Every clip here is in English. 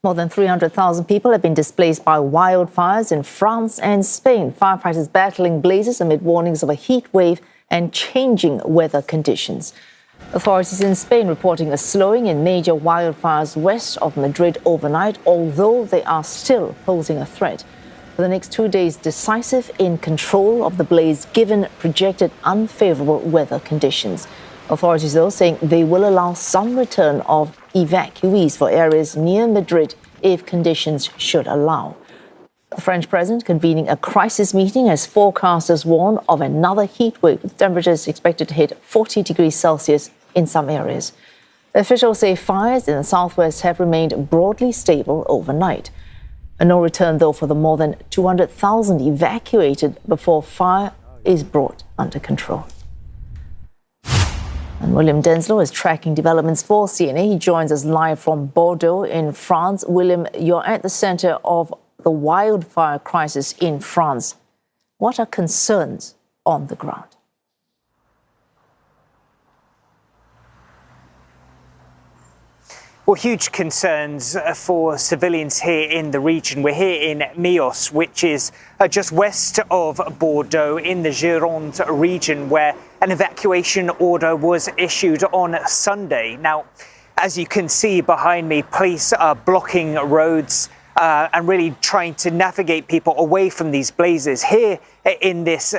More than 300,000 people have been displaced by wildfires in France and Spain. Firefighters battling blazes amid warnings of a heat wave and changing weather conditions. Authorities in Spain reporting a slowing in major wildfires west of Madrid overnight, although they are still posing a threat. For the next 2 days, decisive in control of the blaze given projected unfavorable weather conditions. Authorities, though, saying they will allow some return of evacuees for areas near Madrid if conditions should allow. The French president convening a crisis meeting as forecasters warn of another heat wave with temperatures expected to hit 40 degrees Celsius in some areas. Officials say fires in the southwest have remained broadly stable overnight. No return, though, for the more than 200,000 evacuated before fire is brought under control. And William Denselow is tracking developments for CNA. He joins us live from Bordeaux in France. William, you're at the center of the wildfire crisis in France. What are concerns on the ground? Well, huge concerns for civilians here in the region. We're here in Milhaud, which is just west of Bordeaux in the Gironde region, where an evacuation order was issued on Sunday. Now, as you can see behind me, police are blocking roads and really trying to navigate people away from these blazes. Here in this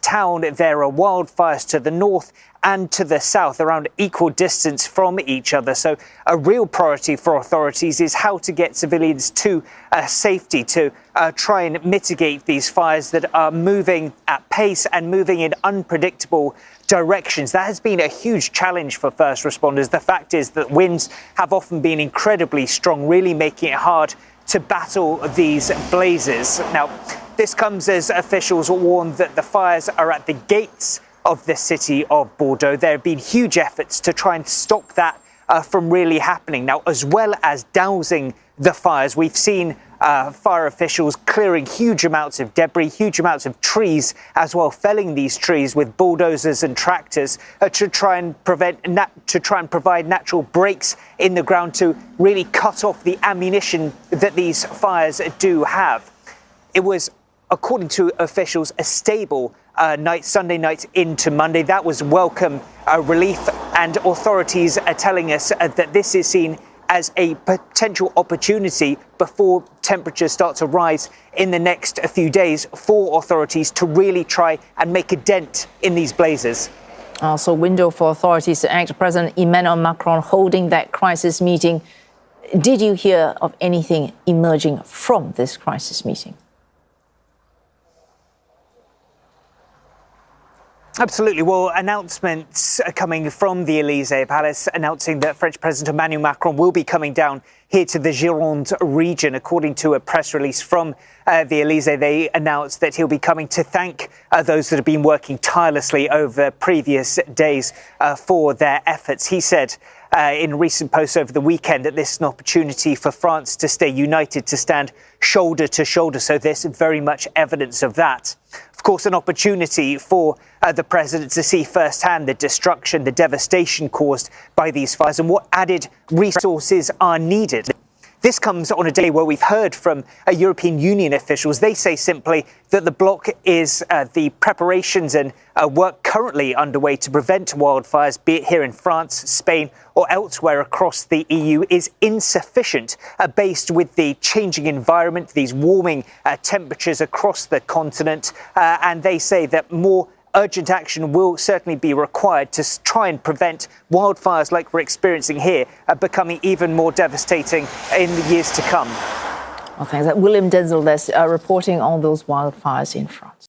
town, there are wildfires to the north and to the south, around equal distance from each other. So a real priority for authorities is how to get civilians to safety, to try and mitigate these fires that are moving at pace and moving in unpredictable directions. That has been a huge challenge for first responders. The fact is that winds have often been incredibly strong, really making it hard to battle these blazes. Now, this comes as officials warn that the fires are at the gates of the city of Bordeaux. There have been huge efforts to try and stop that from really happening. Now, as well as dousing the fires, we've seen fire officials clearing huge amounts of debris, huge amounts of trees as well, felling these trees with bulldozers and tractors to try and provide natural breaks in the ground to really cut off the ammunition that these fires do have. It was, according to officials, a stable night, Sunday night into Monday. That was welcome relief, and authorities are telling us that this is seen as a potential opportunity before temperatures start to rise in the next few days for authorities to really try and make a dent in these blazes. Also, window for authorities to act. President Emmanuel Macron holding that crisis meeting. Did you hear of anything emerging from this crisis meeting? Absolutely. Well, announcements are coming from the Elysee Palace announcing that French President Emmanuel Macron will be coming down here to the Gironde region. According to a press release from the Elysee, they announced that he'll be coming to thank those that have been working tirelessly over previous days for their efforts. He said in recent posts over the weekend that this is an opportunity for France to stay united, to stand shoulder to shoulder. So there's very much evidence of that. Of course, an opportunity for the president to see firsthand the destruction, the devastation caused by these fires and what added resources are needed. This comes on a day where we've heard from European Union officials. They say simply that the bloc is the preparations and work currently underway to prevent wildfires, be it here in France, Spain or elsewhere across the EU, is insufficient based with the changing environment, these warming temperatures across the continent. And they say that more urgent action will certainly be required to try and prevent wildfires like we're experiencing here becoming even more devastating in the years to come. Well, thanks. William Denselow reporting on those wildfires in France.